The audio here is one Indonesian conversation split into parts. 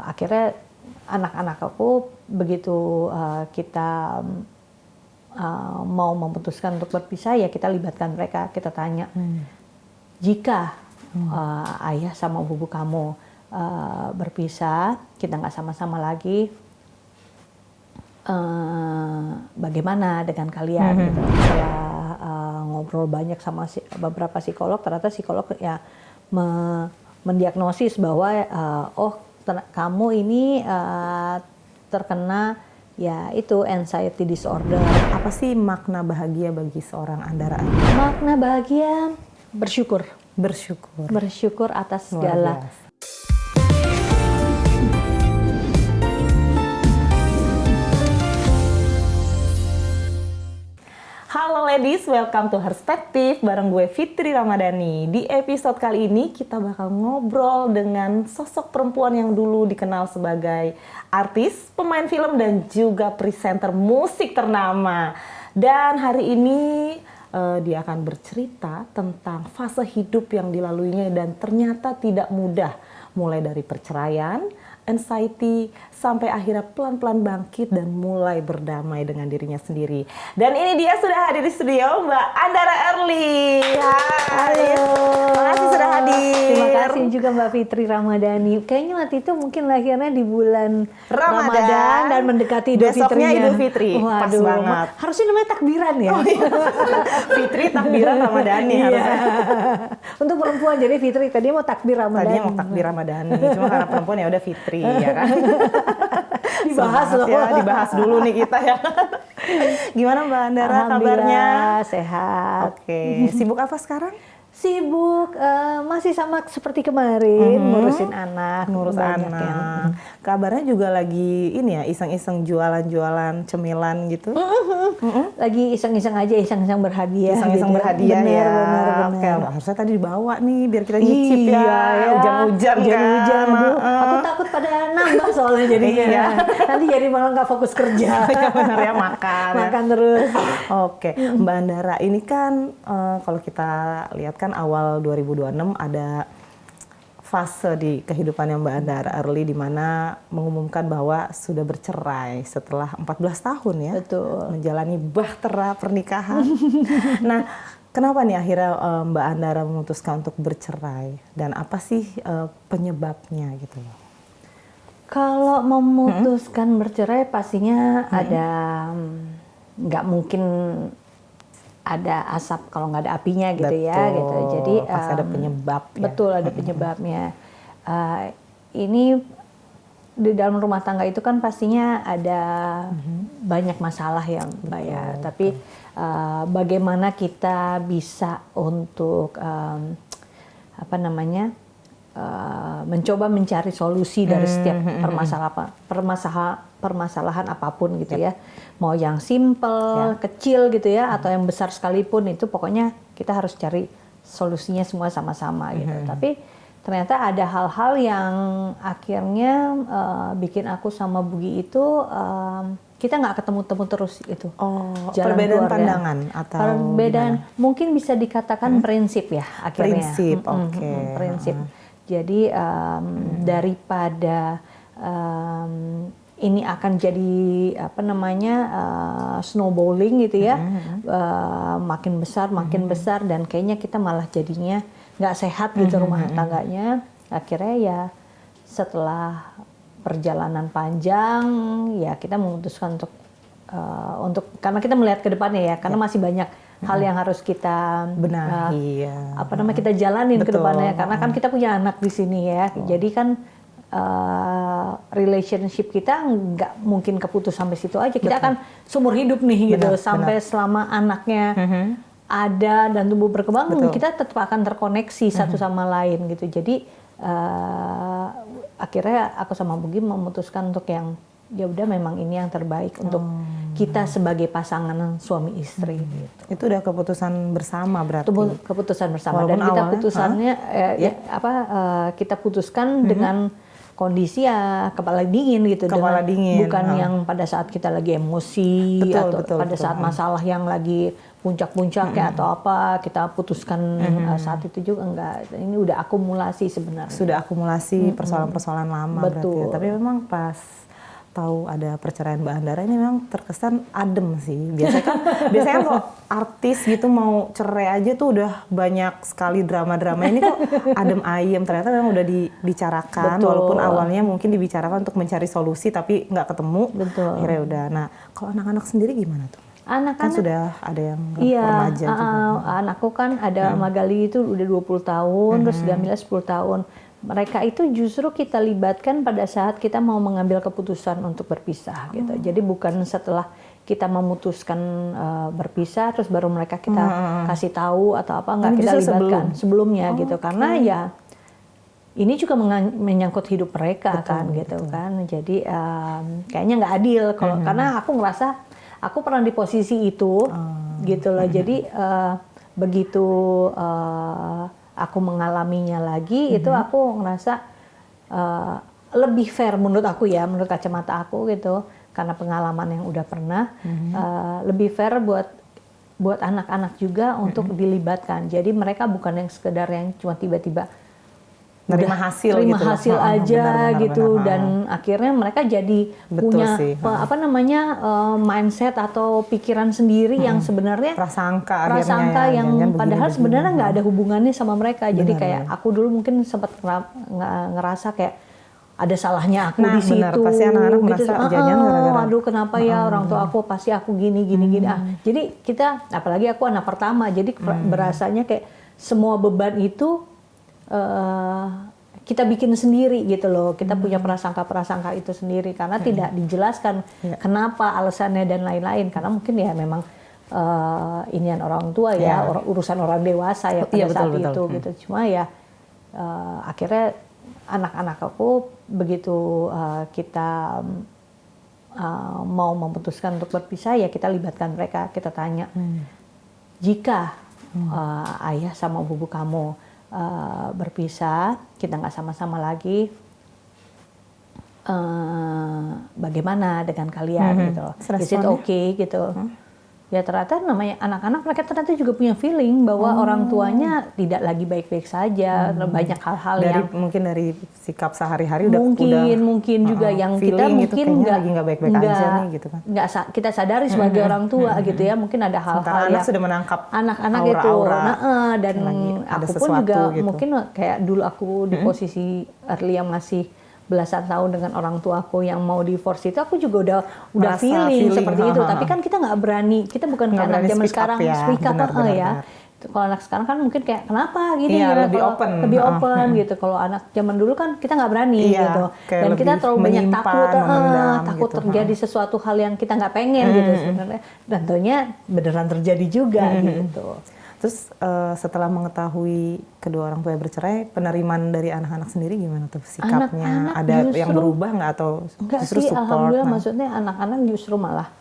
akhirnya anak-anak aku begitu kita mau memutuskan untuk berpisah, ya kita libatkan mereka, kita tanya, jika ayah sama ibu kamu berpisah, kita nggak sama-sama lagi, bagaimana dengan kalian? Gitu. Setelah ngobrol banyak sama beberapa psikolog, ternyata psikolog ya mendiagnosis bahwa kamu ini terkena ya itu anxiety disorder. Apa sih makna bahagia bagi seorang Andara? Makna bahagia bersyukur. Bersyukur atas segala. Halo ladies, welcome to Perspektif bareng gue Fitri Ramadhani. Di episode kali ini kita bakal ngobrol dengan sosok perempuan yang dulu dikenal sebagai artis, pemain film dan juga presenter musik ternama. Dan hari ini dia akan bercerita tentang fase hidup yang dilaluinya dan ternyata tidak mudah. Mulai dari perceraian, anxiety, sampai akhirnya pelan-pelan bangkit dan mulai berdamai dengan dirinya sendiri. Dan ini dia sudah hadir di studio, Mbak Andara Early. Hai. Terima kasih sudah hadir. Terima kasih juga Mbak Fitri Ramadhani. Kayaknya waktu itu mungkin lahirnya di bulan Ramadan dan mendekati Idul Fitrinya. Besoknya Idul Fitri. Pas Waduh, banget. harusnya namanya takbiran ya. Oh, iya. Fitri takbiran Ramadhani harusnya. Untuk perempuan jadi Fitri, tadinya mau takbir Ramadhani. Tadinya mau takbir Ramadhani, cuma karena perempuan ya udah Fitri ya kan. Dibahas loh. Ya, dibahas dulu nih kita ya. Gimana Mbak Andara kabarnya? Sehat. Oke, sibuk apa sekarang? Sibuk, masih sama seperti kemarin, ngurusin anak. Ngurus anak. Kabarnya juga lagi ini ya, iseng-iseng jualan-jualan cemilan gitu. Lagi iseng-iseng aja, iseng-iseng berhadiah. Iseng-iseng gitu. berhadiah Bener, ya. Bener. Oke, harusnya tadi dibawa nih biar kita nyicip ya. Hujan-hujan kan. Aku takut pada nambah soalnya jadinya. Iya. Nanti jadi malah nggak fokus kerja. Ya benar ya, makan. Makan terus. Oke, Mbak Andara, ini kan kalau kita lihat kan awal 2026 ada fase di kehidupannya Mbak Andara Early di mana mengumumkan bahwa sudah bercerai setelah 14 tahun ya. Betul. Menjalani bahtera pernikahan. Nah, kenapa nih akhirnya Mbak Andara memutuskan untuk bercerai dan apa sih penyebabnya gitu loh? Kalau memutuskan bercerai pastinya ada, nggak mungkin ada asap kalau nggak ada apinya gitu. Betul. Ya gitu. Jadi pasti ada penyebab ya. Betul, ada penyebabnya. Ini di dalam rumah tangga itu kan pastinya ada banyak masalah ya Mbak ya. Tapi bagaimana kita bisa untuk mencoba mencari solusi dari setiap permasalahan apapun gitu ya. Mau yang simple, kecil gitu ya, atau yang besar sekalipun, itu pokoknya kita harus cari solusinya semua sama-sama gitu. Tapi ternyata ada hal-hal yang akhirnya bikin aku sama Bugi itu kita nggak ketemu-temu terus itu. Perbedaan pandangan atau perbedaan gimana? Mungkin bisa dikatakan prinsip ya akhirnya. Prinsip, oke. Prinsip. Jadi daripada ini akan jadi snowballing gitu ya, makin besar dan kayaknya kita malah jadinya nggak sehat gitu rumah tangganya. Akhirnya ya setelah perjalanan panjang ya kita memutuskan untuk karena kita melihat ke depannya ya, karena masih banyak hal yang harus kita benahi kita jalanin ke depannya, karena kan kita punya anak di sini ya. Jadi kan relationship kita nggak mungkin keputus sampai situ aja. Kita akan seumur hidup nih gitu, sampai selama anaknya ada dan tumbuh berkembang. Kita tetap akan terkoneksi satu sama lain gitu. Jadi akhirnya aku sama Bugi memutuskan untuk yang ya udah memang ini yang terbaik untuk kita sebagai pasangan suami istri. Gitu. Itu udah keputusan bersama berarti. Keputusan bersama. Walaupun dan kita awalnya, putusannya kita putuskan dengan kondisi ya kepala dingin gitu, dingin, bukan yang pada saat kita lagi emosi atau pada saat masalah yang lagi puncak-puncaknya atau apa kita putuskan saat itu juga enggak. Ini udah akumulasi sebenarnya. Sudah akumulasi persoalan-persoalan lama. Betul. Berarti ya. Tapi memang pas tahu ada perceraian Mbak Andara ini memang terkesan adem sih. Biasanya kalau artis gitu mau cerai aja tuh udah banyak sekali drama-drama. Ini kok adem ayem, ternyata memang udah dibicarakan. Betul. Walaupun awalnya mungkin dibicarakan untuk mencari solusi tapi nggak ketemu. Betul. Akhirnya udah. Nah, kalau anak-anak sendiri gimana tuh? Anak-anak Kan sudah ada yang iya, remaja juga. Anakku kan ada Magali itu udah 20 tahun, terus Gamila 10 tahun. Mereka itu justru kita libatkan pada saat kita mau mengambil keputusan untuk berpisah gitu. Jadi bukan setelah kita memutuskan berpisah terus baru mereka kita kasih tahu atau apa, enggak, kita libatkan sebelumnya gitu. Karena ya ini juga menyangkut hidup mereka kan gitu kan. Jadi kayaknya nggak adil kalau karena aku ngerasa aku pernah di posisi itu gitu loh. Jadi begitu aku mengalaminya lagi, itu aku ngerasa lebih fair menurut aku ya, menurut kacamata aku gitu, karena pengalaman yang udah pernah, lebih fair buat anak-anak juga untuk dilibatkan. Jadi mereka bukan yang sekedar yang cuma tiba-tiba terima hasil hasil aja benar, gitu, dan akhirnya mereka jadi punya mindset atau pikiran sendiri yang sebenarnya prasangka yang padahal sebenarnya nggak ada hubungannya sama mereka. Jadi kayak aku dulu mungkin sempat ngerasa kayak ada salahnya aku di situ. Pasti anak-anak gitu. merasa jangan gara-gara aduh kenapa ya orang tua aku pasti aku gini. Jadi kita, apalagi aku anak pertama, jadi berasanya kayak semua beban itu kita bikin sendiri gitu loh. Kita punya prasangka-prasangka itu sendiri karena tidak dijelaskan kenapa alasannya dan lain-lain. Karena mungkin ya memang inian orang tua ya, urusan orang dewasa ya pada saat itu gitu. Cuma ya akhirnya anak-anak aku begitu kita mau memutuskan untuk berpisah ya kita libatkan mereka. Kita tanya jika ayah sama ibu kamu berpisah, kita nggak sama-sama lagi, bagaimana dengan kalian gitu, is it okay gitu. Ya ternyata namanya anak-anak mereka ternyata juga punya feeling bahwa orang tuanya tidak lagi baik-baik saja, banyak hal-hal yang mungkin dari sikap sehari-hari mungkin juga yang kita mungkin nggak baik-baik aja nih gitu kan. Nggak kita sadari sebagai orang tua gitu ya, mungkin ada hal-hal yang anak sudah menangkap anak-anak itu, dan aku pun juga gitu. mungkin kayak dulu aku di posisi early yang masih belasan tahun dengan orang tua aku yang mau divorce itu, aku juga udah feeling seperti itu. Tapi kan kita nggak berani, kita bukan kayak anak zaman sekarang speak up ya. Kalau anak sekarang kan mungkin kayak kenapa gini ya, lebih open gitu. Kalau anak zaman dulu kan kita nggak berani gitu, dan kita terlalu banyak takut gitu. Terjadi sesuatu hal yang kita nggak pengen gitu sebenarnya, dan tentunya beneran terjadi juga gitu. Terus setelah mengetahui kedua orang tua bercerai, penerimaan dari anak-anak sendiri gimana tuh sikapnya? Ada yang berubah nggak atau justru sih, support? Alhamdulillah, maksudnya anak-anak justru malah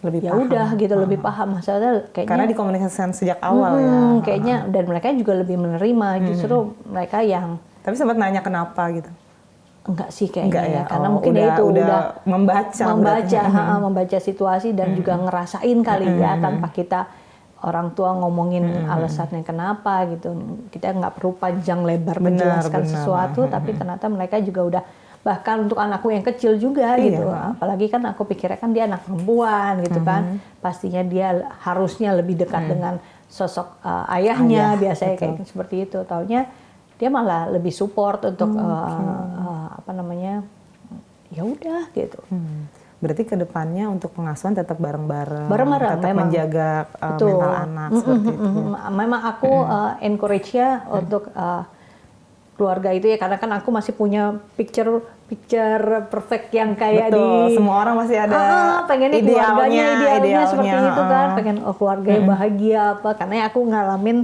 lebih ya udah gitu, lebih paham maksudnya kayaknya karena dikomunikasikan sejak awal ya. Kayaknya dan mereka juga lebih menerima, justru mereka yang. Tapi sempat nanya kenapa gitu? Enggak sih kayaknya enggak ya. Karena mungkin udah membaca situasi dan juga ngerasain kali ya, tanpa kita orang tua ngomongin alasannya kenapa gitu. Kita nggak perlu panjang lebar menjelaskan sesuatu, tapi ternyata mereka juga udah, bahkan untuk anakku yang kecil juga gitu. Apalagi kan aku pikirnya kan dia anak perempuan gitu kan. Pastinya dia harusnya lebih dekat dengan sosok ayahnya, biasanya kayak seperti itu. Taunya dia malah lebih support untuk ya udah gitu. Berarti kedepannya untuk pengasuhan tetap bareng-bareng, tetap memang menjaga mental anak seperti itu. Memang aku encourage-nya untuk keluarga itu ya, karena kan aku masih punya picture perfect yang kayak semua orang masih ada pengennya idealnya seperti itu kan, pengen keluarga yang bahagia apa, karena aku ngalamin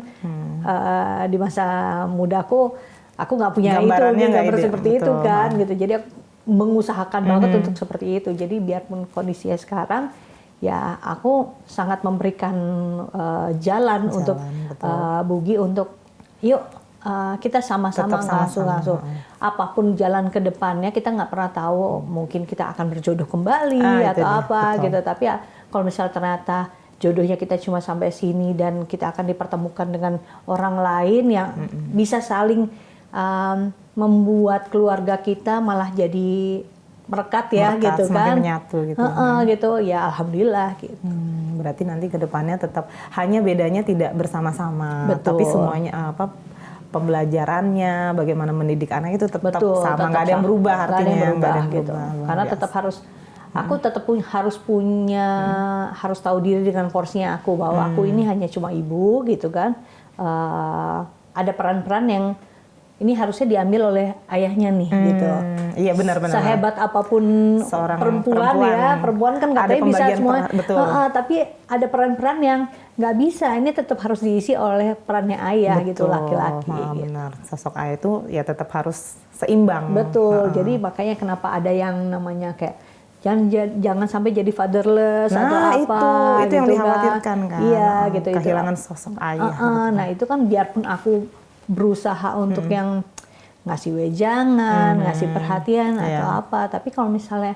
di masa mudaku aku nggak punya gambar seperti itu kan gitu. Jadi aku mengusahakan banget untuk seperti itu. Jadi biarpun kondisinya sekarang, ya aku sangat memberikan jalan untuk Bugi untuk yuk kita sama-sama Tetap sama-sama. ngasuh-ngasuh. Apapun jalan ke depannya kita nggak pernah tahu. Mungkin kita akan berjodoh kembali Itu atau dia, apa betul. gitu. Tapi ya, kalau misal ternyata jodohnya kita cuma sampai sini dan kita akan dipertemukan dengan orang lain yang bisa saling membuat keluarga kita malah jadi merekat ya Merekat, gitu semakin kan. menyatu gitu. Gitu ya alhamdulillah gitu. Berarti nanti ke depannya tetap hanya bedanya tidak bersama-sama, Betul. tapi semuanya pembelajarannya, bagaimana mendidik anak itu tetap Betul, sama, tetap nggak ada yang sama. berubah Nggak ada artinya, yang nggak ada berubah yang gitu. berubah, luar Karena biasa. tetap aku tetap harus punya harus tahu diri dengan porsinya aku bahwa aku ini hanya cuma ibu gitu kan. Ada peran-peran yang ini harusnya diambil oleh ayahnya nih gitu. Iya benar-benar. Sehebat apapun Seorang perempuan kan ada katanya bisa pembagian semua. betul. Tapi ada peran-peran yang nggak bisa. Ini tetap harus diisi oleh perannya ayah gitu, laki-laki. Gitu. Benar. Sosok ayah itu ya tetap harus seimbang. Betul. Jadi makanya kenapa ada yang namanya kayak jangan sampai jadi fatherless atau apa. Itu yang gitu dikhawatirkan kan. Iya gitu. Kehilangan sosok ayah. Nah itu kan biarpun aku berusaha untuk yang ngasih wejangan, ngasih perhatian atau apa, tapi kalau misalnya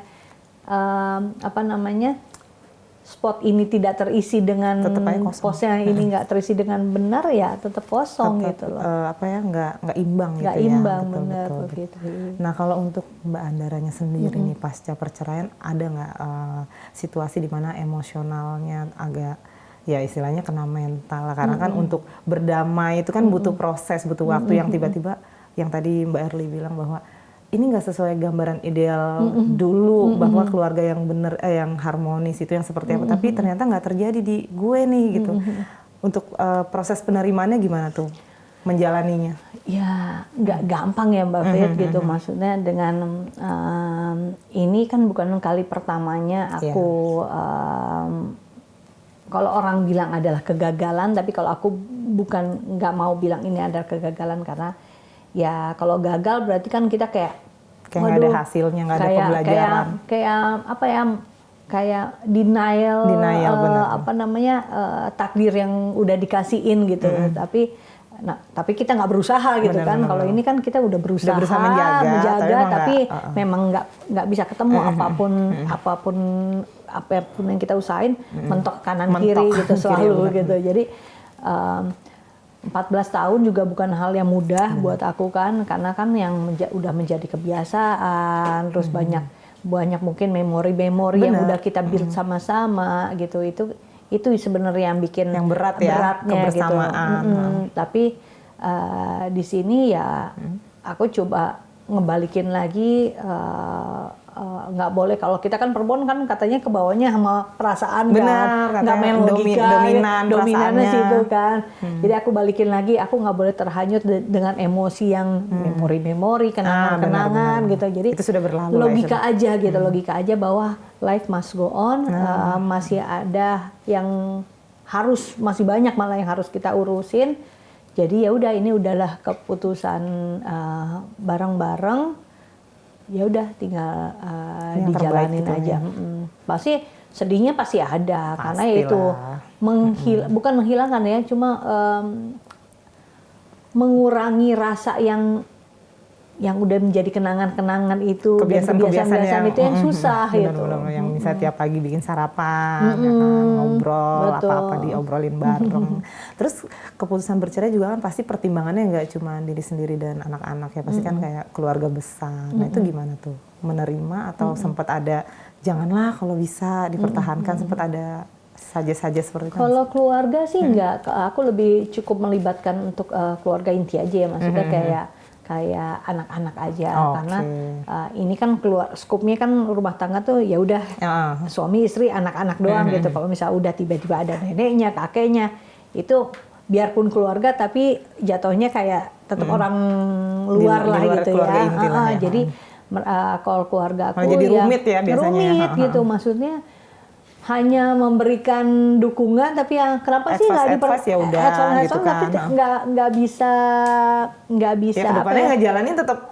spot ini tidak terisi dengan posnya ini nggak terisi dengan benar ya tetap kosong tetap, gitu loh. Nggak imbang gitu Nggak ya. imbang Betul, benar betul. begitu. Nah kalau untuk Mbak Andaranya sendiri nih pasca perceraian ada nggak situasi di mana emosionalnya agak ya istilahnya kena mental lah, karena kan untuk berdamai itu kan butuh proses, butuh waktu yang tiba-tiba yang tadi Mbak Erly bilang bahwa ini nggak sesuai gambaran ideal dulu bahwa keluarga yang benar yang harmonis itu yang seperti apa, tapi ternyata nggak terjadi di gue nih gitu. Untuk proses penerimaannya gimana tuh menjalaninya? Ya nggak gampang ya Mbak Fit gitu, maksudnya dengan ini kan bukan kali pertamanya aku kalau orang bilang adalah kegagalan, tapi kalau aku nggak mau bilang ini adalah kegagalan karena ya kalau gagal berarti kan kita kayak nggak ada hasilnya, nggak ada pembelajaran. Kayak denial benar. Takdir yang udah dikasihin gitu. Tapi kita nggak berusaha gitu kan. Kalau ini kan kita udah berusaha menjaga tapi memang nggak bisa ketemu apapun yang kita usahain mentok kanan kiri gitu selalu gitu. Jadi 14 tahun juga bukan hal yang mudah buat aku kan, karena kan yang udah menjadi kebiasaan, terus banyak mungkin memori-memori yang udah kita build sama-sama gitu. Itu sebenarnya yang bikin yang beratnya kebersamaan. Gitu. Tapi di sini ya aku coba ngebalikin lagi, nggak boleh, kalau kita kan perempuan kan katanya kebawanya sama perasaan, nggak main logika, dominannya situ kan. Jadi aku balikin lagi, aku nggak boleh terhanyut dengan emosi yang memori-memori, kenangan-kenangan gitu. Jadi itu sudah berlalu, logika aja gitu, logika aja bahwa life must go on. Masih ada yang masih banyak malah yang harus kita urusin. Jadi ya udah, ini udahlah keputusan bareng-bareng. Ya udah tinggal dijalanin aja. Pasti sedihnya pasti ada. Pastilah. Karena itu bukan menghilangkan ya, cuma mengurangi rasa yang udah menjadi kenangan-kenangan itu, kebiasaan-kebiasaan itu yang susah gitu. Yang misalnya tiap pagi bikin sarapan, ya kan, ngobrol, apa-apa diobrolin bareng. Terus keputusan bercerai juga kan pasti pertimbangannya nggak cuma diri sendiri dan anak-anak ya, pasti kan kayak keluarga besar. Nah itu gimana tuh? Menerima atau sempat ada janganlah kalau bisa dipertahankan, sempat ada saja seperti itu? Kalau keluarga sih enggak, aku lebih cukup melibatkan untuk keluarga inti aja ya, maksudnya kayak anak-anak aja, karena ini kan skupnya kan rumah tangga tuh ya udah suami istri anak-anak doang gitu. Kalau misalnya udah tiba-tiba ada neneknya, kakeknya, itu biarpun keluarga tapi jatuhnya kayak tetap orang luar lah gitu ya. Jadi kalau keluarga aku jadi rumit ya biasanya. Rumit gitu, maksudnya hanya memberikan dukungan, tapi yang kenapa sih nggak ya udah gitu kan, tapi nggak bisa ya kedepannya ngejalanin tetap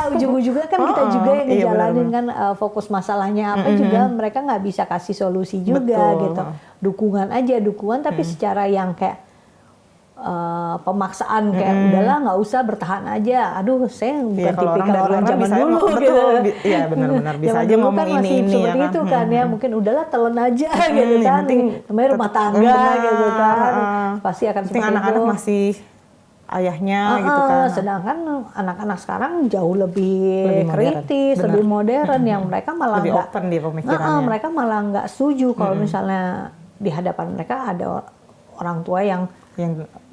ujung-ujungnya kan kita juga yang ngejalanin kan, fokus masalahnya apa juga mereka nggak bisa kasih solusi juga. Betul. Gitu, dukungan tapi secara yang kayak pemaksaan kayak udahlah nggak usah bertahan aja. Aduh, saya bukan kalau tipikal orang zaman bisa dulu betul, gitu. Iya benar-benar bisa Zaman aja dulu ngomong kan masih ini seperti ya itu kan. kan ya, mungkin udahlah telan aja gitu yang kan. penting Namanya rumah tangga benar, gitu kan. Pasti akan penting seperti anak-anak itu. masih ayahnya gitu kan. Sedangkan anak-anak sekarang jauh lebih Lebih modern. kritis, Benar. lebih modern, yang mereka malah Lebih nggak, open dia pemikirannya. mereka malah nggak setuju kalau misalnya di hadapan mereka ada orang tua yang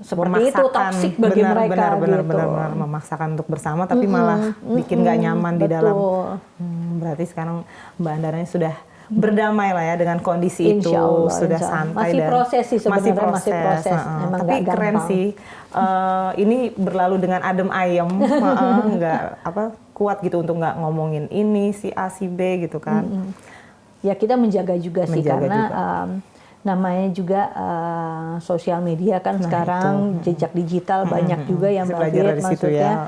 seperti itu, toksik bagi mereka gitu. Benar memaksakan untuk bersama tapi malah bikin nggak nyaman di dalam. Berarti sekarang Mbak Andaranya sudah berdamai lah ya dengan kondisi itu, Allah, sudah insya Allah. santai masih dan proses sih sebenarnya, masih proses. Emang tapi nggak keren gampang. sih. Ini berlalu dengan adem ayem, nggak kuat gitu untuk nggak ngomongin ini si A si B gitu kan. Ya kita menjaga juga sih Menjaga karena juga. namanya juga sosial media kan sekarang jejak digital banyak juga yang Bisa Mbak belajar Fit, dari situ maksudnya ya.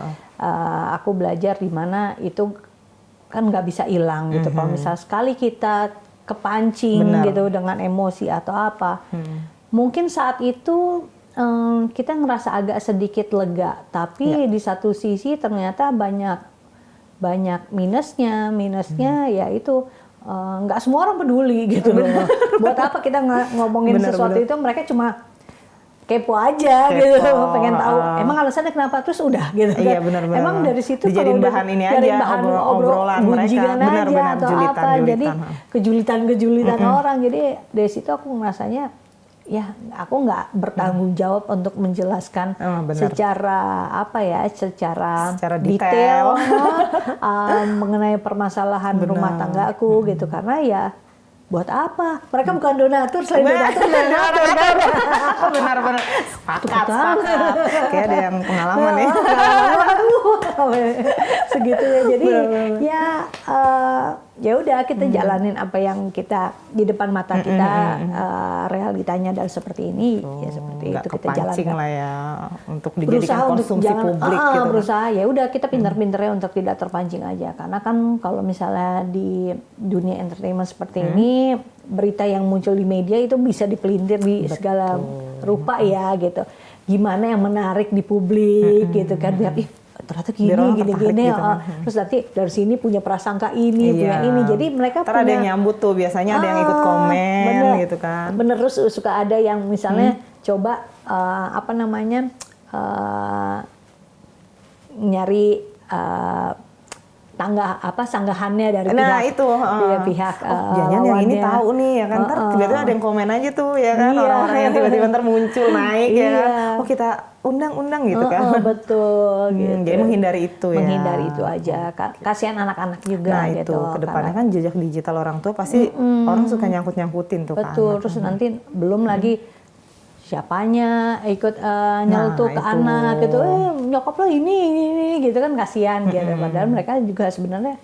aku belajar di mana itu kan nggak bisa hilang gitu. Kalau misal sekali kita kepancing gitu dengan emosi atau apa, mungkin saat itu kita ngerasa agak sedikit lega, tapi di satu sisi ternyata banyak minusnya ya itu nggak semua orang peduli gitu loh. Buat apa kita ngomongin sesuatu itu, mereka cuma kepo aja gitu, pengen tahu emang alasannya kenapa, terus udah gitu kan. Iya, benar. Emang dari situ dijadiin kalau bahan ini dari aja, bahan obrolan mereka, aja atau julitan, apa, jadi kejulitan orang. Jadi dari situ aku merasanya ya aku nggak bertanggung jawab untuk menjelaskan secara apa ya, secara detail mengenai permasalahan rumah tangga aku gitu, karena ya buat apa? Mereka bukan donatur, selain donatur benar sepakat. Kayak ada yang pengalaman nih. Segitu ya. Jadi ya udah kita jalanin apa yang kita di depan mata kita, realitanya adalah seperti ini, ya seperti itu kita jalankan lah ya untuk dijadikan konsumsi publik gitu. Berusaha ya udah kita pintar-pintarnya untuk tidak terpancing aja, karena kan kalau misalnya di dunia entertainment seperti ini, berita yang muncul di media itu bisa dipelintir di segala rupa ya gitu. Gimana yang menarik di publik gitu kan, biar ternyata gini gitu. Terus nanti dari sini punya prasangka ini, punya ini, jadi mereka punya, ada yang nyambut tuh, biasanya ada yang ikut komen gitu kan. Bener, terus suka ada yang misalnya coba nyari sanggahannya dari pihak jangan yang ini tahu nih ya kan, ntar tiba-tiba ada yang komen aja tuh ya kan, orang-orang yang tiba-tiba ntar muncul naik ya kan, kita undang gitu kan. Betul gitu. Jadi menghindari itu ya. Menghindari itu aja. Kasihan anak-anak juga gitu. Nah itu kedepannya kan jejak digital orang tua pasti orang suka nyangkut-nyangkutin tuh kan. Betul, terus nanti belum lagi siapanya ikut nyeletuk ke anak gitu, nyokap lo ini gitu kan, kasihan gitu. Padahal mereka juga sebenarnya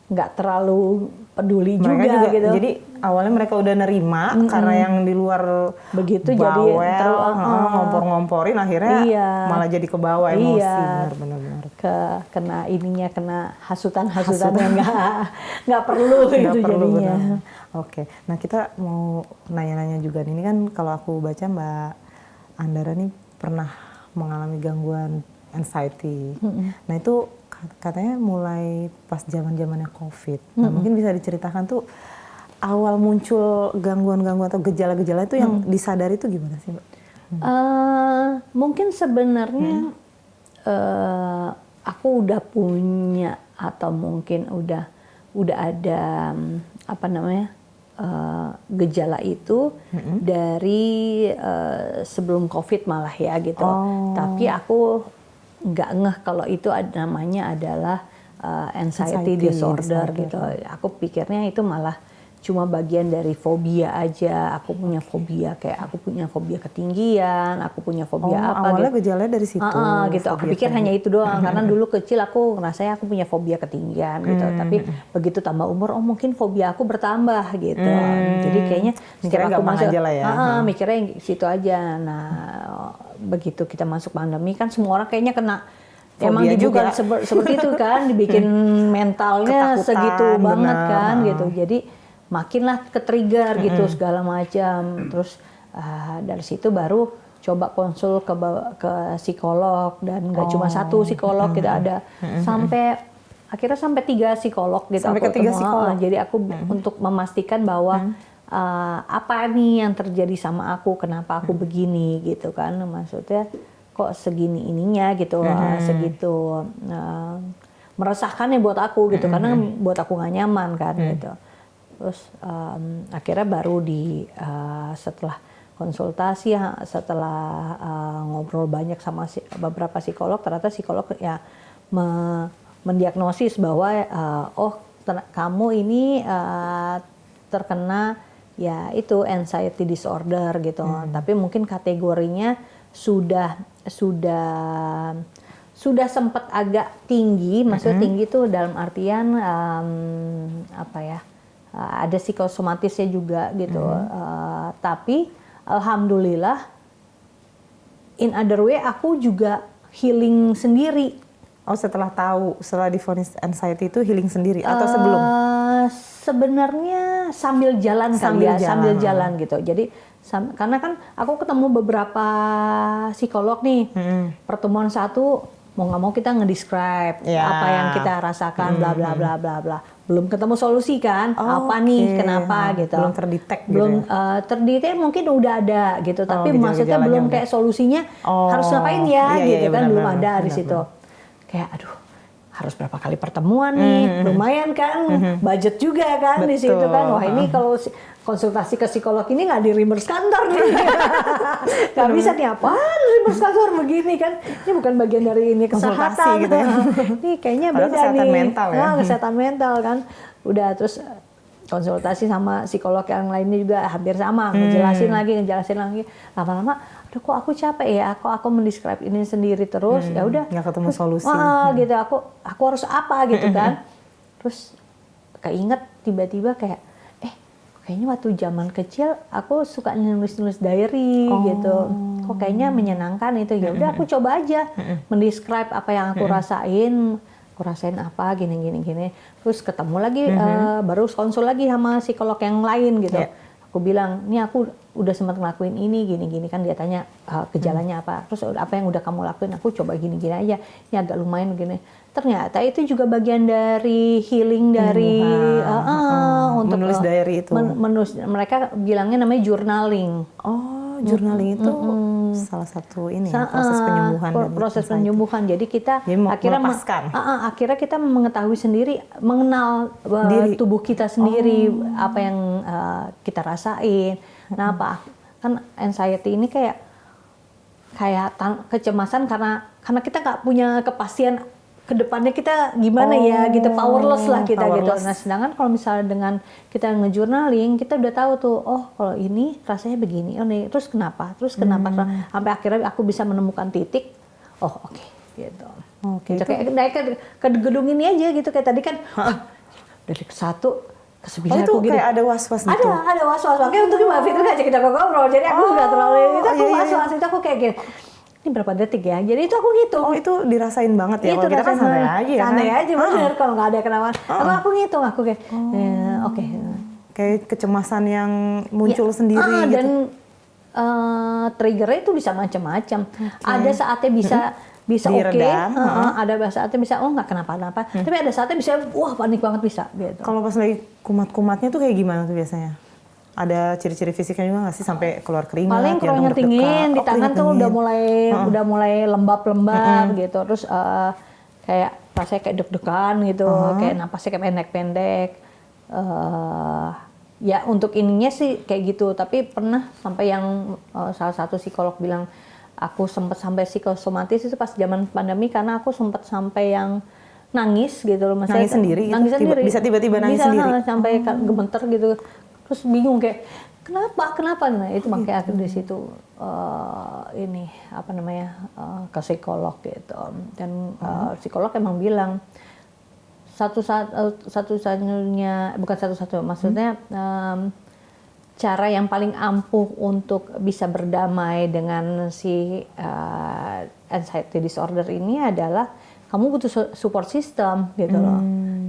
nggak terlalu peduli juga gitu. Jadi awalnya mereka udah nerima karena yang di luar begitu bawel, jadi ngompor-ngomporin, akhirnya malah jadi kebawa emosi. Benar-benar kena hasutan yang nggak perlu gitu jadinya. Oke, nah kita mau nanya-nanya juga nih, ini kan kalau aku baca Mbak Andara nih pernah mengalami gangguan anxiety. Nah itu katanya mulai pas zaman-zamannya COVID. Nah mungkin bisa diceritakan tuh awal muncul gangguan-gangguan atau gejala-gejala itu yang disadari itu gimana sih Mbak? Mungkin sebenarnya aku udah punya atau mungkin udah ada gejala itu dari sebelum COVID malah ya gitu. Tapi aku nggak ngeh kalau itu namanya adalah anxiety disorder gitu. Aku pikirnya itu malah cuma bagian dari fobia aja. Aku punya fobia, kayak aku punya fobia ketinggian, aku punya fobia apa awalnya gitu. gejalanya dari situ. Gitu. Aku pikir hanya itu doang, karena dulu kecil aku ngerasanya aku punya fobia ketinggian gitu. Tapi begitu tambah umur, mungkin fobia aku bertambah gitu. Jadi kayaknya setiap aku masuk, mikirnya situ aja. Nah, begitu kita masuk pandemi kan semua orang kayaknya kena. Emang dibuka seperti itu kan, dibikin mentalnya segitu banget kan gitu. Jadi makinlah ke-trigger gitu segala macam. Terus dari situ baru coba konsul ke psikolog, dan nggak cuma satu psikolog, kita ada akhirnya sampai 3 psikolog gitu. Sampai ke 3 psikolog. Jadi aku untuk memastikan bahwa apa nih yang terjadi sama aku, kenapa aku begini gitu kan, maksudnya kok segini ininya gitu, segitu meresahkan ya buat aku gitu, karena buat aku nggak nyaman kan gitu. Terus akhirnya baru setelah konsultasi, setelah ngobrol banyak sama beberapa psikolog, ternyata psikolog ya mendiagnosis bahwa kamu ini terkena ya itu anxiety disorder gitu. Tapi mungkin kategorinya sudah sempat agak tinggi, maksudnya tinggi tuh dalam artian ada psikosomatisnya juga gitu. Tapi alhamdulillah in other way aku juga healing sendiri. Oh, setelah divonis anxiety itu healing sendiri atau sebelum? Sebenarnya sambil jalan sambil jalan gitu. Jadi karena kan aku ketemu beberapa psikolog nih. Pertemuan satu mau nggak mau kita ngedescribe apa yang kita rasakan, bla bla bla bla bla. Belum ketemu solusi kan? Apa nih? Kenapa gitu? Belum terdetek. Belum terdetek, mungkin udah ada gitu. Tapi maksudnya belum kayak solusinya harus ngapain ya gitu kan? Belum ada di situ. Kayak aduh, harus berapa kali pertemuan nih, lumayan kan, budget juga kan di situ kan. Wah ini kalau konsultasi ke psikolog ini nggak di reimburse kantor nih, nggak bisa nih, apaan reimburse kantor begini kan, ini bukan bagian dari ini kesehatan gitu ya. Ini kayaknya padahal beda kesehatan nih, mental ya. Kesehatan mental kan. Udah terus konsultasi sama psikolog yang lainnya juga hampir sama, ngejelasin lagi, lama-lama aduh kok aku capek ya, aku mendescribe ini sendiri terus, ya udah nggak ketemu solusi. Gitu, aku harus apa gitu kan. Terus keinget tiba-tiba kayak kayaknya waktu zaman kecil aku suka nulis diary gitu, kok kayaknya menyenangkan itu, ya udah aku coba aja mendescribe apa yang aku rasain apa gini. Terus ketemu lagi baru konsul lagi sama psikolog yang lain gitu. Aku bilang, ini aku udah sempat ngelakuin ini, gini kan, dia tanya gejalanya apa, terus apa yang udah kamu lakuin, aku coba gini aja, ini agak lumayan gini. Ternyata itu juga bagian dari healing dari untuk menulis diary itu. Mereka bilangnya namanya journaling. Oh, journaling itu salah satu ini proses penyembuhan. Proses penyembuhan. Jadi kita akhirnya kita mengetahui sendiri, mengenal tubuh kita sendiri, apa yang kita rasain. Nah, kan anxiety ini kayak kecemasan karena kita nggak punya kepastian ke depannya kita gimana ya gitu, powerless lah kita gitu. Nah, sedangkan kalau misalnya dengan kita nge-journaling, kita udah tahu tuh, kalau ini rasanya begini, nih, terus kenapa, sampai akhirnya aku bisa menemukan titik, oke, gitu. Gitu. Kayak naik ke gedung ini aja gitu, kayak tadi kan, dari ke 1 ke 9 itu aku gitu. Kayak ada was-was gitu? Ada was-was, makanya untuk Mbak Fitri ngajak kita ngobrol, jadi aku nggak terlalu, aku was-was, itu aku kayak gini. Ini berapa detik ya? Jadi itu aku ngitung. Oh, itu dirasain banget ya? Kalau kita kan santai aja ya? Santai aja, bener. Kalau nggak ada kenapa. Aku ngitung, aku kayak, oke. Kayak kecemasan yang muncul sendiri gitu. Dan triggernya itu bisa macam-macam. Ada saatnya bisa oke, ada saatnya bisa, nggak kenapa-napa. Tapi ada saatnya bisa, wah panik banget bisa. Gitu. Kalau pas lagi kumat-kumatnya tuh kayak gimana tuh biasanya? Ada ciri-ciri fisiknya juga nggak sih, sampai keluar keringat? Paling keringat dingin, di tangan tuh udah mulai lembab-lembab gitu. Terus kayak rasanya kayak deg-degan gitu, kayak napasnya kayak pendek-pendek. Ya untuk ininya sih kayak gitu. Tapi pernah sampai yang salah satu psikolog bilang, aku sempat sampai psikosomatis itu pas zaman pandemi, karena aku sempat sampai yang nangis gitu loh. Nangis sendiri gitu? Nangis sendiri. Bisa tiba-tiba nangis sendiri? Bisa, sampai gemeter gitu. Terus bingung kayak kenapa? Nah itu makanya aku di situ ke psikolog gitu. Dan psikolog emang bilang maksudnya cara yang paling ampuh untuk bisa berdamai dengan si anxiety disorder ini adalah kamu butuh support system gitu loh.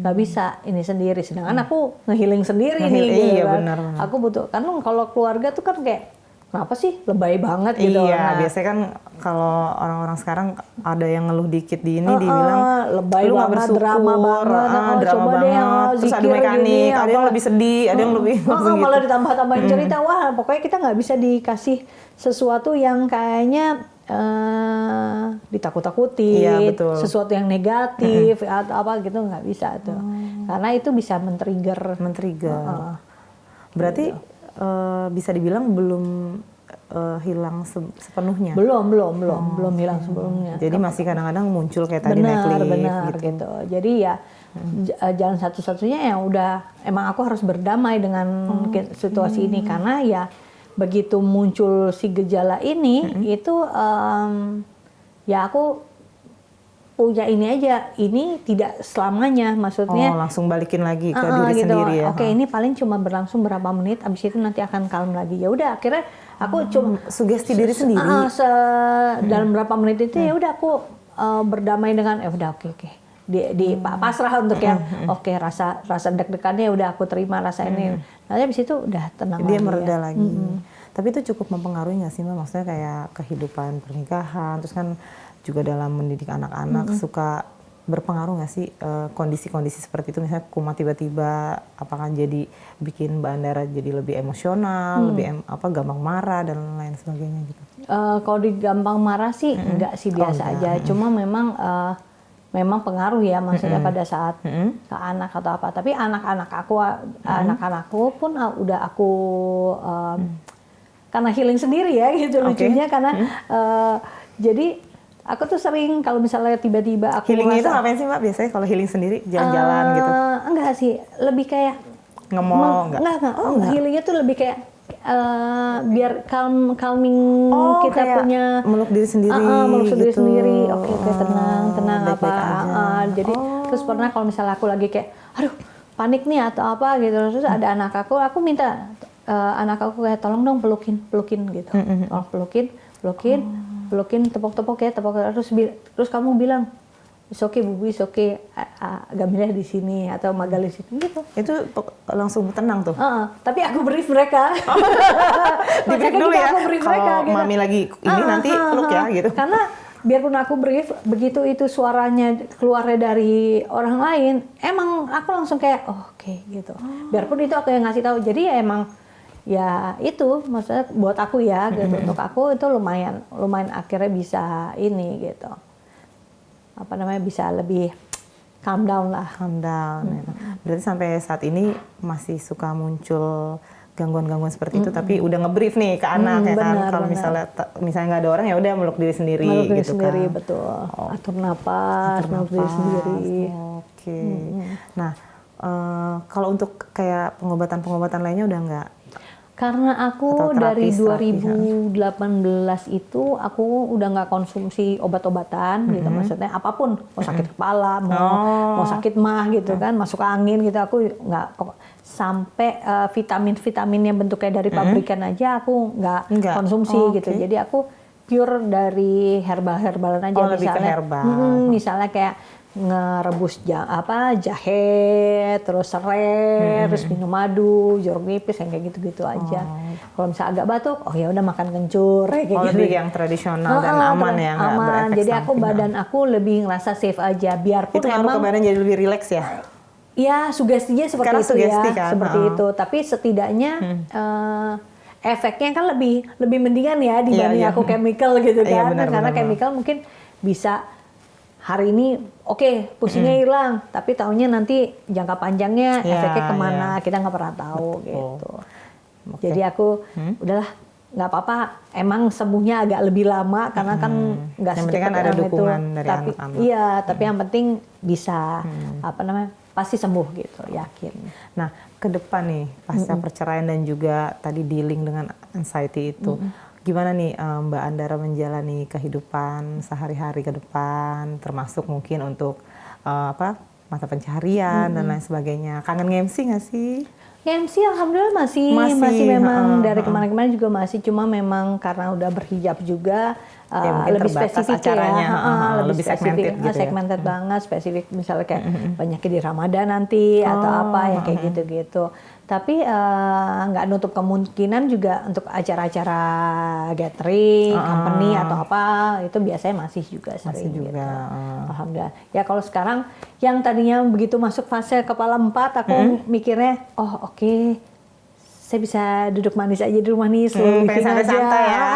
Gak bisa ini sendiri, sedangkan aku nge-healing sendiri nih gitu kan. Benar. Aku butuh, kan kalau keluarga tuh kan kayak kenapa sih lebay banget gitu. Iya, Nah, biasanya kan kalau orang-orang sekarang ada yang ngeluh dikit di ini dibilang lebay lu nggak banget, bersyukur, drama banget, drama coba deh banget, terus adu zikir mekanik, gini, ada yang lebih sedih, ada yang lebih langsung gitu. malah ditambah-tambahin cerita. Wah, pokoknya kita nggak bisa dikasih sesuatu yang kayaknya ditakut-takutin, Iya, betul. sesuatu yang negatif atau apa gitu, nggak bisa tuh. Karena itu bisa men-trigger. Berarti bisa dibilang belum hilang sepenuhnya. Belum hilang sebelumnya. Jadi masih kadang-kadang muncul kayak tadi naik lift gitu. Jadi ya jalan satu-satunya yang udah emang aku harus berdamai dengan situasi ini, karena ya begitu muncul si gejala ini itu ya aku punya ini aja, ini tidak selamanya, maksudnya langsung balikin lagi ke diri gitu. Sendiri ya. Oke, ini paling cuma berlangsung berapa menit, abis itu nanti akan kalem lagi. Ya udah, akhirnya aku cuma sugesti diri sendiri. Dalam berapa menit itu ya udah aku berdamai dengan udah oke. Pasrah untuk yang rasa deg-degannya udah aku terima, rasa ini. Nanti abis itu udah tenang dia lagi. mereda lagi. Tapi itu cukup mempengaruhi nggak sih Mbak? Maksudnya kayak kehidupan pernikahan, terus kan juga dalam mendidik anak-anak suka berpengaruh nggak sih kondisi-kondisi seperti itu, misalnya kumat tiba-tiba, apakah jadi bikin Mbak Andara jadi lebih emosional, lebih gampang marah dan lain sebagainya gitu? Kalau gampang marah sih enggak sih, biasa aja. Cuma memang pengaruh ya, maksudnya pada saat ke anak atau apa. Tapi anak-anakku pun udah aku karena healing sendiri ya gitu lucunya, karena jadi aku tuh sering kalau misalnya tiba-tiba aku healing itu ngapain sih Mbak biasanya kalau healing sendiri? Jalan-jalan gitu? Enggak sih, lebih kayak nge-mall enggak? Enggak. Healingnya tuh lebih kayak biar calming kita punya meluk diri sendiri gitu. Sendiri. Oke, tenang baik-baik apa aja. jadi terus pernah kalau misalnya aku lagi kayak aduh panik nih atau apa gitu, terus ada anak aku minta anak aku kayak tolong dong pelukin gitu. Tolong pelukin, tepok ya, terus kamu bilang it's okay Bubu, it's okay, Gamilah di sini atau Magal di sini gitu. Itu langsung tenang tuh. Tapi aku brief mereka. Di brief dulu ya. Kalau gitu. Mami lagi ini nanti peluk ya gitu. Karena biarpun aku brief, begitu itu suaranya keluarnya dari orang lain, emang aku langsung kayak oke, gitu. Biarpun itu aku yang ngasih tahu. Jadi ya emang ya itu maksudnya buat aku ya gitu. Untuk aku itu lumayan akhirnya bisa ini gitu. Bisa lebih calm down lah. Berarti sampai saat ini masih suka muncul gangguan-gangguan seperti itu, tapi udah ngebrief nih ke anak ya kan. Kalau misalnya nggak ada orang ya udah meluk diri sendiri gitu sendiri, kan. Betul. Atur napas, meluk diri sendiri. Oke. Nah, kalau untuk kayak pengobatan lainnya udah nggak? Karena aku dari 2018 itu aku udah nggak konsumsi obat-obatan gitu, maksudnya apapun, mau sakit kepala, mau sakit mah gitu kan, masuk angin gitu, aku nggak sampai vitamin yang bentuknya dari pabrikan aja aku nggak konsumsi gitu. Jadi aku pure dari herbalan aja, misalnya kayak ngerebus jahe, terus serai, terus minum madu, jeruk nipis, yang kayak gitu-gitu aja. Kalau misalnya agak batuk, ya udah makan kencur kayak gitu. Lebih yang tradisional dan aman ya, nggak berefek. Jadi badan aku lebih ngerasa safe aja, biarpun itu ngaruh ke badan jadi lebih rileks ya. Ya, sugestinya seperti karena itu sugesti, ya, kan? Seperti itu. Tapi setidaknya efeknya kan lebih mendingan ya dibanding aku chemical gitu kan. Karena chemical mungkin bisa hari ini pusingnya hilang, tapi taunya nanti jangka panjangnya efeknya kemana kita nggak pernah tahu gitu. Jadi aku udahlah, nggak apa-apa. Emang sembuhnya agak lebih lama karena kan nggak secepat kan ada dukungan dari tapi anak-anak. Iya, tapi yang penting bisa pasti sembuh gitu, yakin. Nah, ke depan nih pasca perceraian dan juga tadi dealing dengan anxiety itu. Gimana nih Mbak Andara menjalani kehidupan sehari-hari ke depan, termasuk mungkin untuk mata pencaharian dan lain sebagainya. Kangen nge-MC nggak sih? Ya MC alhamdulillah masih memang dari kemarin-kemarin juga masih, cuma memang karena udah berhijab juga ya, mungkin lebih terbatas spesifik acaranya, lebih segmented spesifik, gitu ya. segmented banget, spesifik misalnya kayak banyaknya di Ramadan nanti atau apa ya kayak gitu-gitu. Tapi nggak nutup kemungkinan juga untuk acara-acara gathering, company atau apa itu biasanya masih juga sering Masih juga. gitu. Alhamdulillah. Ya kalau sekarang yang tadinya begitu masuk fase kepala 4, aku mikirnya, oh oke, saya bisa duduk manis aja di rumah nih, slow living aja. Santai-santai ya.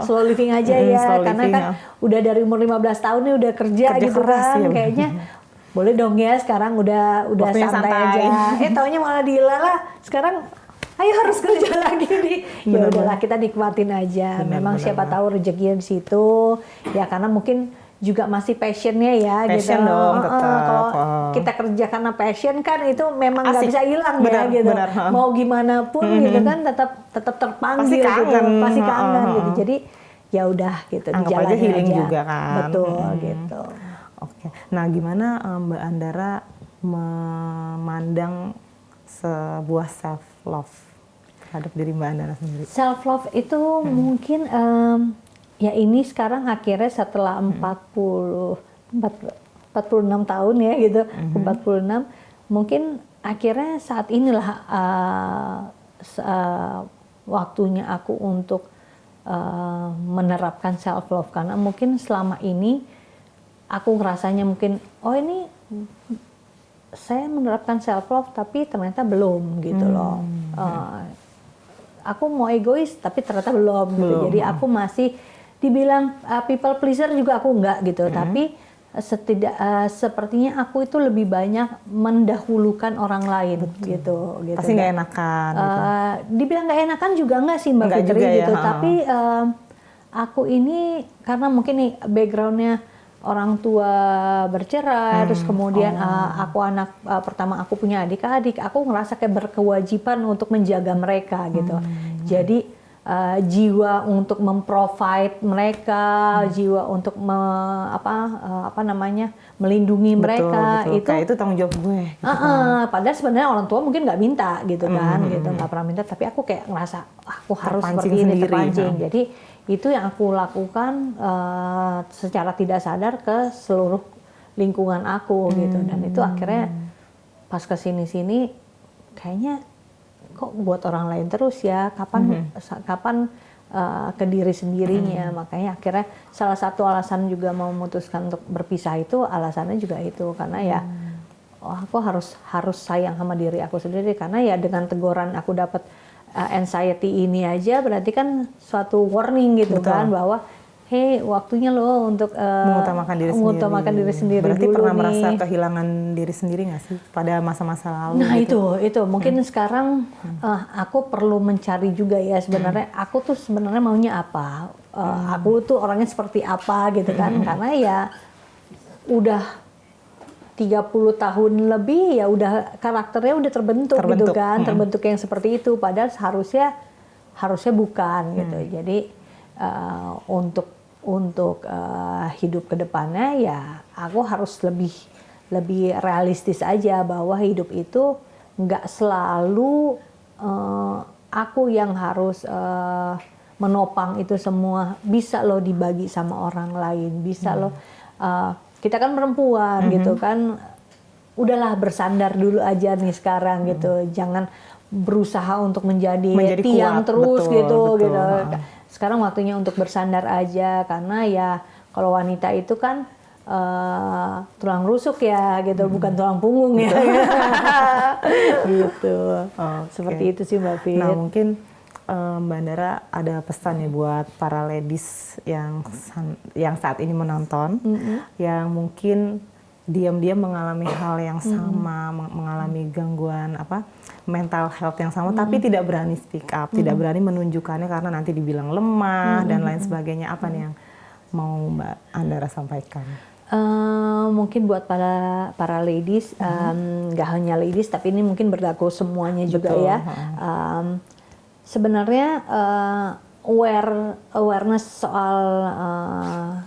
Slow living aja ya, slow karena living, kan udah dari umur 15 tahun nih udah kerja gitu keras, kan, ya. kayaknya boleh dong ya sekarang udah Waktunya santai aja. Taunya malah dilalah sekarang. Ayo harus kerja lagi nih. Ya udahlah kita nikmatin aja. Memang siapa tahu rezekinya di situ. Ya karena mungkin juga masih passionnya ya. Passion gitu. dong tetap. Kalau kita kerja karena passion kan itu memang nggak bisa hilang ya gitu. Benar. Mau gimana pun gitu kan tetap terpanggil Pasti kangen. gitu. Pasti kangen gitu. Jadi ya udah gitu. Anggap aja healing aja. Juga kan. Betul gitu. Oke. Nah gimana Mbak Andara memandang sebuah self love terhadap diri Mbak Andara sendiri? Self love itu mungkin ya ini sekarang akhirnya setelah 46 tahun ya gitu, 46 mungkin akhirnya saat inilah waktunya aku untuk menerapkan self love, karena mungkin selama ini aku ngerasanya mungkin ini saya menerapkan self love tapi ternyata belum gitu loh. Aku mau egois tapi ternyata belum. Gitu. Jadi aku masih dibilang people pleaser juga aku enggak gitu. Tapi sepertinya aku itu lebih banyak mendahulukan orang lain. Gitu. Pasti nggak enakan. Gitu. Dibilang nggak enakan juga enggak sih Mbak Fitri gitu. Ya, tapi aku ini karena mungkin nih backgroundnya orang tua bercerai, terus kemudian aku anak pertama, aku punya adik-adik, aku ngerasa kayak berkewajiban untuk menjaga mereka gitu. Jadi jiwa untuk memprovide mereka, jiwa untuk melindungi mereka, betul. itu kayak itu tanggung jawab gue. Gitu padahal sebenarnya orang tua mungkin nggak minta gitu kan, gitu nggak pernah minta, tapi aku kayak ngerasa aku harus seperti ini, terpancing. Jadi itu yang aku lakukan secara tidak sadar ke seluruh lingkungan aku gitu, dan itu akhirnya pas kesini-sini kayaknya kok buat orang lain terus ya, kapan ke diri sendirinya. Makanya akhirnya salah satu alasan juga mau memutuskan untuk berpisah itu alasannya juga itu, karena ya aku harus sayang sama diri aku sendiri, karena ya dengan teguran aku dapat anxiety ini aja berarti kan suatu warning gitu. Betul. Kan bahwa hey, waktunya lo untuk mengutamakan diri sendiri. Berarti dulu pernah nih. merasa kehilangan diri sendiri nggak sih pada masa-masa lalu? Nah gitu? itu mungkin sekarang aku perlu mencari juga ya sebenarnya aku tuh sebenarnya maunya apa, aku tuh orangnya seperti apa gitu kan, karena ya udah 30 tahun lebih ya udah karakternya udah terbentuk gitu kan, terbentuk yang seperti itu, padahal harusnya bukan gitu. Jadi untuk hidup ke depannya ya aku harus lebih realistis aja bahwa hidup itu nggak selalu aku yang harus menopang itu semua. Bisa loh dibagi sama orang lain, bisa loh. Kita kan perempuan gitu kan, udahlah bersandar dulu aja nih sekarang gitu, jangan berusaha untuk menjadi tiang kuat, terus betul. Gitu. Sekarang waktunya untuk bersandar aja, karena ya kalau wanita itu kan tulang rusuk ya gitu, bukan tulang punggung ya. Gitu. Seperti itu sih Mbak Fit. Nah mungkin Mbak Andara ada pesan ya buat para ladies yang saat ini menonton, yang mungkin diam-diam mengalami hal yang sama, mengalami gangguan mental health yang sama, tapi tidak berani speak up, tidak berani menunjukkannya karena nanti dibilang lemah dan lain sebagainya. Apa nih yang mau Mbak Andara sampaikan? Mungkin buat para ladies, nggak hanya ladies, tapi ini mungkin berlaku semuanya juga. Betul. Ya. Sebenarnya awareness soal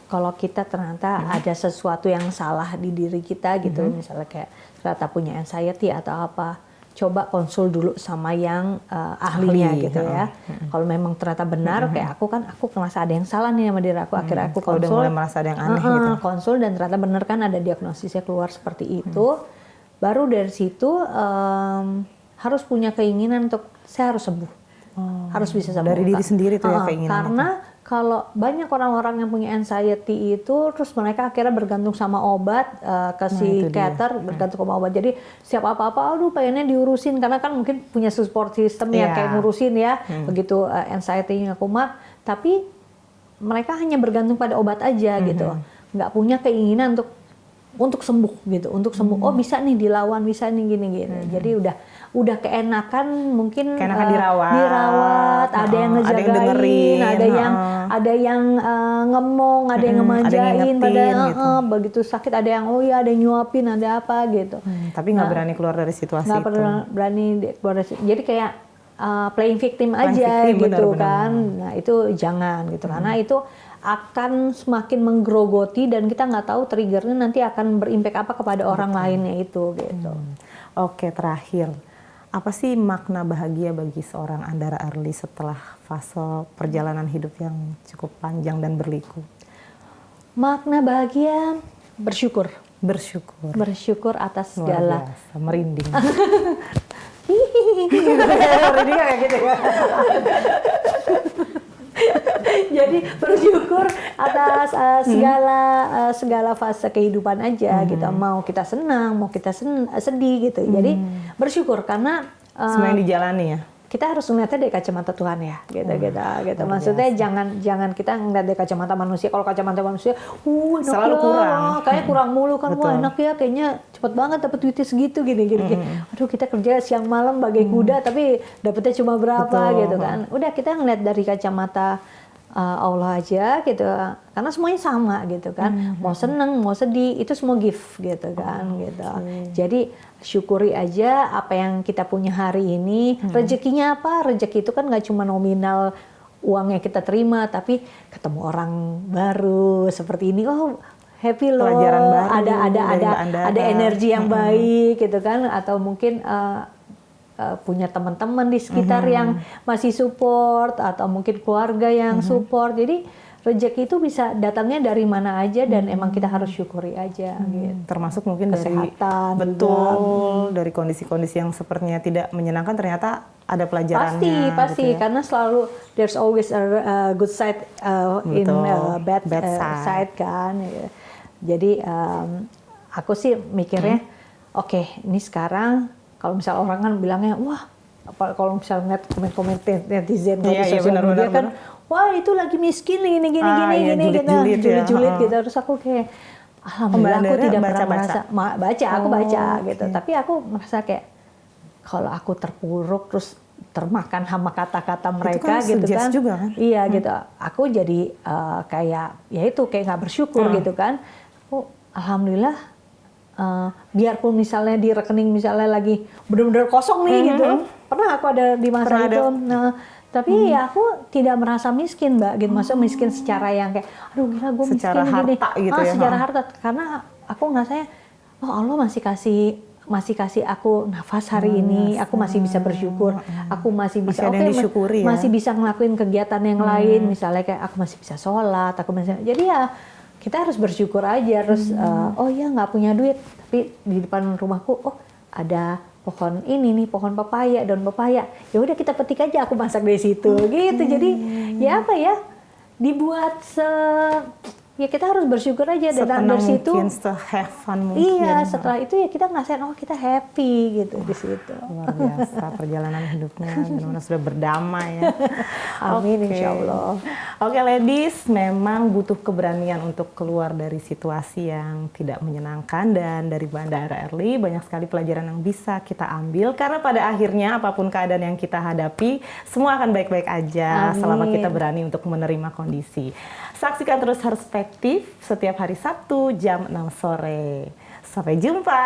kalau kita ternyata ada sesuatu yang salah di diri kita gitu, misalnya kayak ternyata punya anxiety atau apa, coba konsul dulu sama yang ahlinya Ahli, gitu ya. Kalau memang ternyata benar kayak aku merasa ada yang salah nih sama diri aku, akhirnya aku Kalau udah konsul. mulai merasa ada yang aneh gitu. Konsul dan ternyata benar kan ada diagnosisnya keluar seperti itu. Baru dari situ harus punya keinginan untuk saya harus sembuh. Harus bisa sembuh. Dari diri sendiri tuh ya keinginan. Karena kalau banyak orang-orang yang punya anxiety itu, terus mereka akhirnya bergantung sama obat ke psikiater, bergantung sama obat. Jadi siap apa-apa, aduh pengennya diurusin karena kan mungkin punya support system yang kayak ngurusin ya, begitu anxiety-nya kumat. Tapi mereka hanya bergantung pada obat aja gitu, nggak punya keinginan untuk sembuh gitu, untuk sembuh. Oh bisa nih dilawan, bisa nih gini-gini. Jadi udah keenakan mungkin dirawat, ada yang ngejagain, ada yang ngemong, ada yang ngemanjain, gitu. Begitu sakit ada yang ada yang nyuapin, ada apa gitu. Tapi nggak berani keluar dari situasi itu. Nggak berani keluar dari situ. Jadi kayak playing victim aja gitu kan. Nah itu jangan gitu, karena itu akan semakin menggerogoti dan kita nggak tahu triggernya nanti akan berimpact apa kepada orang lainnya itu gitu. Oke, terakhir. Apa sih makna bahagia bagi seorang Andara Early setelah fase perjalanan hidup yang cukup panjang dan berliku? Makna bahagia bersyukur. Bersyukur atas segala. Luar biasa, merinding. Merinding kayak gitu ya. Jadi bersyukur atas segala fase kehidupan aja gitu. Mau kita senang, mau kita sedih gitu. Jadi bersyukur karena semua yang dijalani ya. Kita harus melihatnya dari kacamata Tuhan ya, gitu. Maksudnya jangan kita ngeliat dari kacamata manusia. Kalau kacamata manusia, selalu kurang. Kayaknya kurang mulu kan. Wah enak ya, kayaknya cepet banget dapat duitnya segitu gini. Aduh kita kerja siang malam bagai kuda, tapi dapetnya cuma berapa gitu kan. Udah kita ngeliat dari kacamata Allah aja gitu, karena semuanya sama gitu kan. Mau seneng, mau sedih, itu semua gift gitu kan. Gitu. Jadi syukuri aja apa yang kita punya hari ini. Rezekinya apa? Rezeki itu kan nggak cuma nominal uangnya kita terima, tapi ketemu orang baru seperti ini. Oh happy loh. Pelajaran baru. Ada energi yang baik gitu kan. Atau mungkin punya teman-teman di sekitar yang masih support, atau mungkin keluarga yang support. Jadi rezeki itu bisa datangnya dari mana aja dan emang kita harus syukuri aja. Gitu. Termasuk mungkin kesehatan, dari dari kondisi-kondisi yang sepertinya tidak menyenangkan ternyata ada pelajarannya. Pasti gitu ya. Karena selalu there's always a good side in bad side kan. Jadi aku sih mikirnya oke, ini sekarang kalau misal orang kan bilangnya, wah, kalau misal ngeliat komen-komen netizen di sosial media kan, wah itu lagi miskin gini gitu, julid-julid gitu. Terus aku kayak, alhamdulillah aku tidak pernah merasa, aku baca gitu. Tapi aku merasa kayak, kalau aku terpuruk terus termakan hama kata-kata mereka kan gitu kan, juga, kan? Iya gitu. Aku jadi kayak, ya itu kayak nggak bersyukur gitu kan. Oh, alhamdulillah. Biarpun misalnya di rekening misalnya lagi benar-benar kosong nih gitu, pernah aku ada di masa itu. Nah, tapi ya aku tidak merasa miskin Mbak, gitu. Maksudnya miskin secara yang kayak, aduh gila gue miskin secara harta gini. Gitu ya. Secara harta, karena aku ngerasanya, oh Allah masih kasih aku nafas hari ini, aku masih bisa bersyukur, aku masih bisa masih bisa ngelakuin kegiatan yang lain, misalnya kayak aku masih bisa sholat, jadi ya kita harus bersyukur aja. Terus oh ya nggak punya duit, tapi di depan rumahku ada pohon ini nih, pohon pepaya, daun pepaya, ya udah kita petik aja, aku masak dari situ gitu. Jadi ya apa ya, dibuat ya kita harus bersyukur aja, dan dari situ have fun mungkin. Iya, setelah itu ya kita ngerasain kita happy gitu di situ. Luar biasa perjalanan hidupnya, benar-benar sudah berdamai ya. Amin, insya Allah. Oke ladies, memang butuh keberanian untuk keluar dari situasi yang tidak menyenangkan, dan dari Andara Early banyak sekali pelajaran yang bisa kita ambil, karena pada akhirnya apapun keadaan yang kita hadapi, semua akan baik-baik aja. Amin. Selama kita berani untuk menerima kondisi. Saksikan terus Perspektif setiap hari Sabtu jam 6 sore. Sampai jumpa.